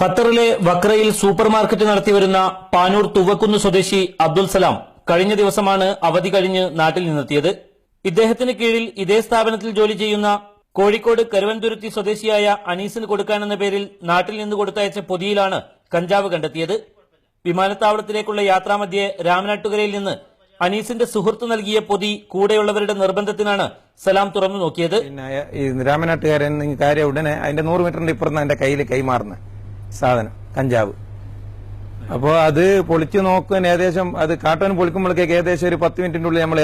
ഖത്തറിലെ വക്രയിൽ super market നടത്തിവരുന്ന പാനൂർ തുവക്കുന്ന് സ്വദേശി അബ്ദുൽ സലാം കഴിഞ്ഞ ദിവസമാണ് അവധി കഴിഞ്ഞ് നാട്ടിൽ നിന്നെത്തിയത്. ഇദ്ദേഹത്തിന് കീഴിൽ ഇതേ സ്ഥാപനത്തിൽ ജോലി ചെയ്യുന്ന കോഴിക്കോട് കരുവൻതുരുത്തി സ്വദേശിയായ അനീസിന് കൊടുക്കാനെന്ന പേരിൽ നാട്ടിൽ നിന്ന് കൊടുത്തയച്ച പൊതിയിലാണ് കഞ്ചാവ് കണ്ടെത്തിയത്. വിമാനത്താവളത്തിലേക്കുള്ള യാത്രാമധ്യേ രാമനാട്ടുകരയിൽ നിന്ന് അനീസിന്റെ സുഹൃത്ത് നൽകിയ പൊതി കൂടെയുള്ളവരുടെ നിർബന്ധത്തിനാണ് സലാം തുറന്നു നോക്കിയത്. രാമനാട്ടുകാരൻ കാര്യം ഉടനെ അതിന്റെ 100 മീറ്ററിന്റെ ഇപ്പുറത്ത് എന്റെ കയ്യിൽ കൈമാറുന്ന സാധനം കഞ്ചാവ്. അപ്പോൾ അത് പൊളിച്ചു നോക്കാൻ ഏകദേശം അത് കാട്ടാൻ പൊളിക്കുമ്പോഴേക്ക് ഏകദേശം ഒരു 10 മിനിറ്റിന്റെ ഉള്ളിൽ നമ്മൾ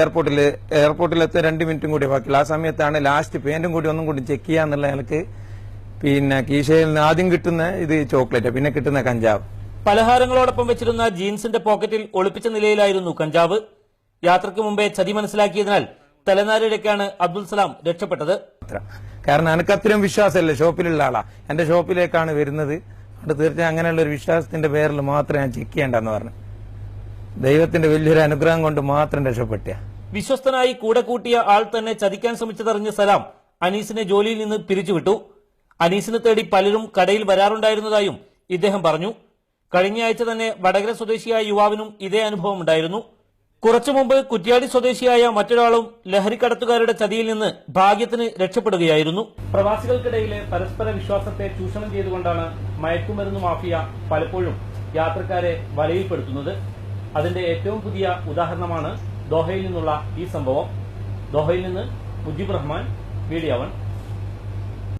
എയർപോർട്ടിലെത്തി 2 മിനിറ്റും കൂടി ബാക്കിയുള്ള ആ സമയത്താണ് ലാസ്റ്റ് പേന്റും കൂടി ഒന്നും കൂടി ചെക്ക് ചെയ്യാന്നുള്ള ഞങ്ങൾക്ക് കീശയിൽ നിന്ന് ആദ്യം കിട്ടുന്ന ഇത് ചോക്ലേറ്റ്, പിന്നെ കിട്ടുന്ന കഞ്ചാവ്. പലഹാരങ്ങളോടൊപ്പം വെച്ചിരുന്ന ജീൻസിന്റെ പോക്കറ്റിൽ ഒളിപ്പിച്ച നിലയിലായിരുന്നു കഞ്ചാവ്. യാത്രയ്ക്ക് മുമ്പേ ചതി മനസ്സിലാക്കിയതിനാൽ തലനാരിഴയ്ക്കാണ് അബ്ദുൽ സലാം രക്ഷപ്പെട്ടത്. കാരണം എനിക്ക് അത്രയും വിശ്വാസമല്ലേ, ഷോപ്പിലുള്ള ആളാ, എന്റെ ഷോപ്പിലേക്കാണ് വരുന്നത്. അത് തീർച്ചയായും അങ്ങനെയുള്ള ഒരു വിശ്വാസത്തിന്റെ പേരിൽ മാത്രം ഞാൻ ചെക്ക് ചെയ്യേണ്ടെന്ന് പറഞ്ഞു. ദൈവത്തിന്റെ വലിയൊരു അനുഗ്രഹം കൊണ്ട് മാത്രം രക്ഷപ്പെട്ട. വിശ്വസ്തനായി കൂടെ കൂട്ടിയ ആൾ തന്നെ ചതിക്കാൻ ശ്രമിച്ചതറിഞ്ഞ സലാം അനീസിനെ ജോലിയിൽ നിന്ന് പിരിച്ചുവിട്ടു. അനീസിനെ തേടി പലരും കടയിൽ വരാറുണ്ടായിരുന്നതായും ഇദ്ദേഹം പറഞ്ഞു. കഴിഞ്ഞയാഴ്ച തന്നെ വടകര സ്വദേശിയായ യുവാവിനും ഇതേ അനുഭവം ഉണ്ടായിരുന്നു. കുറച്ചു മുമ്പ് കുറ്റ്യാടി സ്വദേശിയായ മറ്റൊരാളും ലഹരിക്കടത്തുകാരുടെ ചതിയിൽ നിന്ന് ഭാഗ്യത്തിന് രക്ഷപ്പെടുകയായിരുന്നു. പ്രവാസികൾക്കിടയിലെ പരസ്പര വിശ്വാസത്തെ ചൂഷണം ചെയ്തുകൊണ്ടാണ് മയക്കുമരുന്ന് മാഫിയ പലപ്പോഴും യാത്രക്കാരെ വലയിൽപ്പെടുത്തുന്നത്. അതിന്റെ ഏറ്റവും പുതിയ ഉദാഹരണമാണ് ദോഹയിൽ നിന്നുള്ള ഈ സംഭവം. ദോഹയിൽ നിന്ന് മുജീബ് റഹ്മാൻ, മീഡിയ 1.